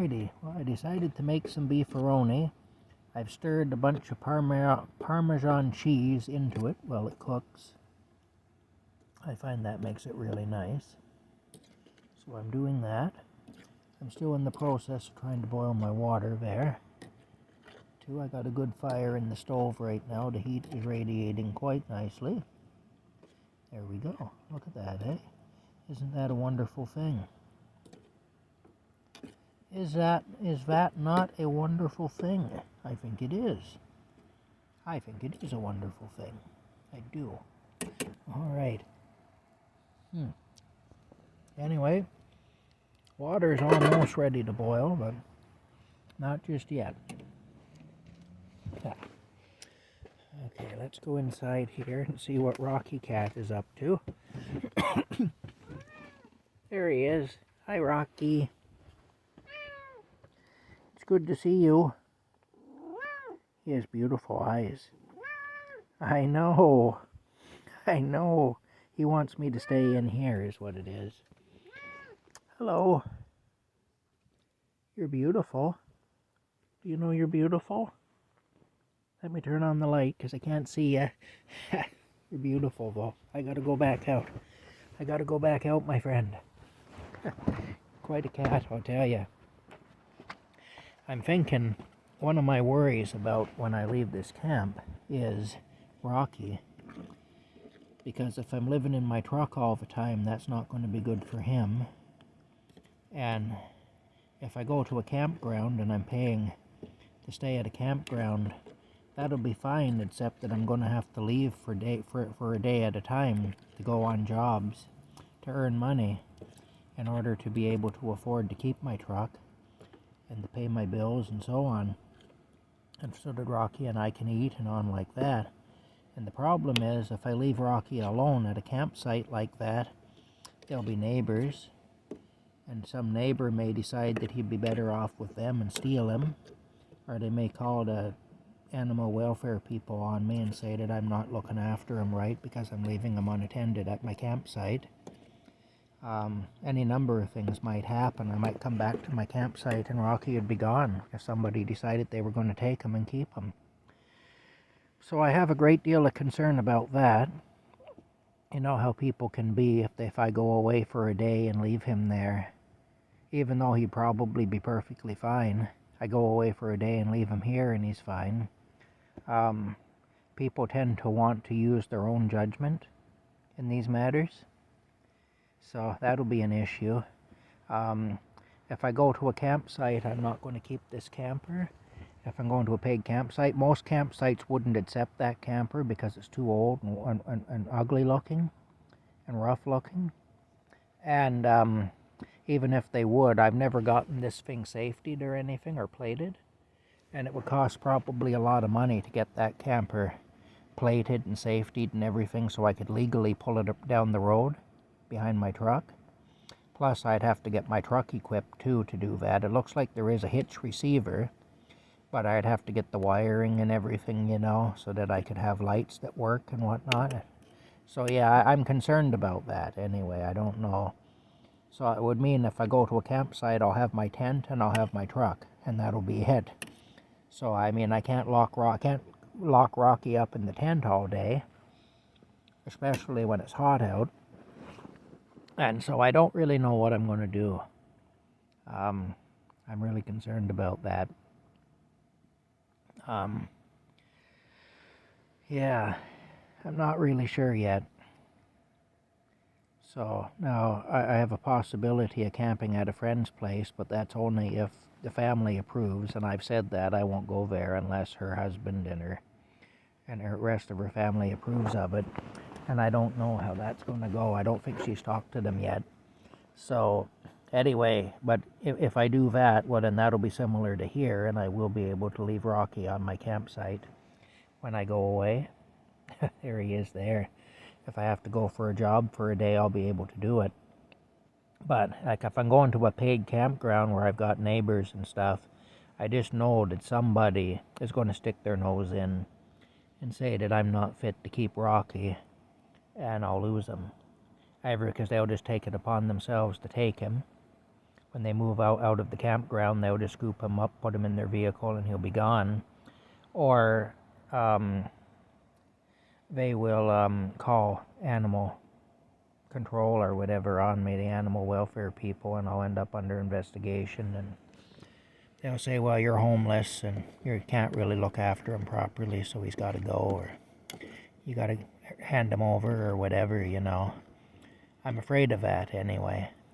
Alrighty, well I decided to make some beefaroni. I've stirred a bunch of Parmesan cheese into it while it cooks. I find that makes it really nice. So I'm doing that. I'm still in the process of trying to boil my water there. I got a good fire in the stove right now. The heat is radiating quite nicely. There we go. Look at that, eh? Isn't that a wonderful thing? Is that not a wonderful thing? I think it is. I think it is a wonderful thing. I do. All right. Anyway, water is almost ready to boil, but not just yet. Okay, let's go inside here and see what Rocky Cat is up to. There he is. Hi, Rocky. It's good to see you. He has beautiful eyes. I know. I know. He wants me to stay in here is what it is. Hello. You're beautiful. Do you know you're beautiful? Let me turn on the light because I can't see you. You're beautiful though. I gotta go back out. I gotta go back out, my friend. Quite a cat, I'll tell you. I'm thinking one of my worries about when I leave this camp is Rocky. Because if I'm living in my truck all the time, that's not going to be good for him. And if I go to a campground and I'm paying to stay at a campground, that'll be fine, except that I'm going to have to leave for a day at a time to go on jobs to earn money in order to be able to afford to keep my truck and to pay my bills and so on. And so that Rocky and I can eat and on like that. And the problem is, if I leave Rocky alone at a campsite like that, there'll be neighbors, and some neighbor may decide that he'd be better off with them and steal him, or they may call the animal welfare people on me and say that I'm not looking after him right because I'm leaving him unattended at my campsite. Any number of things might happen. I might come back to my campsite and Rocky would be gone if somebody decided they were going to take him and keep him. So I have a great deal of concern about that. You know how people can be if I go away for a day and leave him there. Even though he'd probably be perfectly fine. I go away for a day and leave him here and he's fine. People tend to want to use their own judgment in these matters. So that'll be an issue. If I go to a campsite, I'm not going to keep this camper. If I'm going to a paid campsite, most campsites wouldn't accept that camper because it's too old and ugly looking and rough looking. And even if they would, I've never gotten this thing safetied or anything or plated. And it would cost probably a lot of money to get that camper plated and safetied and everything so I could legally pull it up down the road behind my truck. Plus I'd have to get my truck equipped too to do that. It looks like there is a hitch receiver, but I'd have to get the wiring and everything, you know, so that I could have lights that work and whatnot. So yeah, I'm concerned about that anyway. I don't know. So it would mean if I go to a campsite, I'll have my tent and I'll have my truck, and that'll be it. So I mean, I can't lock Rocky up in the tent all day, especially when it's hot out. And so I don't really know what I'm going to do. I'm really concerned about that. Yeah, I'm not really sure yet. So now I have a possibility of camping at a friend's place, but that's only if the family approves, and I've said that I won't go there unless her husband and the rest of her family approves of it. And I don't know how that's going to go. I don't think she's talked to them yet. So anyway, but if I do that, well then that'll be similar to here, and I will be able to leave Rocky on my campsite when I go away. There he is there. If I have to go for a job for a day, I'll be able to do it. But like if I'm going to a paid campground where I've got neighbors and stuff, I just know that somebody is going to stick their nose in and say that I'm not fit to keep Rocky, and I'll lose him. Either because they'll just take it upon themselves to take him, when they move out of the campground, they'll just scoop him up, put him in their vehicle, and he'll be gone. Or they will call animal control or whatever on me, the animal welfare people, and I'll end up under investigation. And they'll say, well, you're homeless and you can't really look after him properly, so he's got to go, or you got to hand him over or whatever, you know. I'm afraid of that anyway.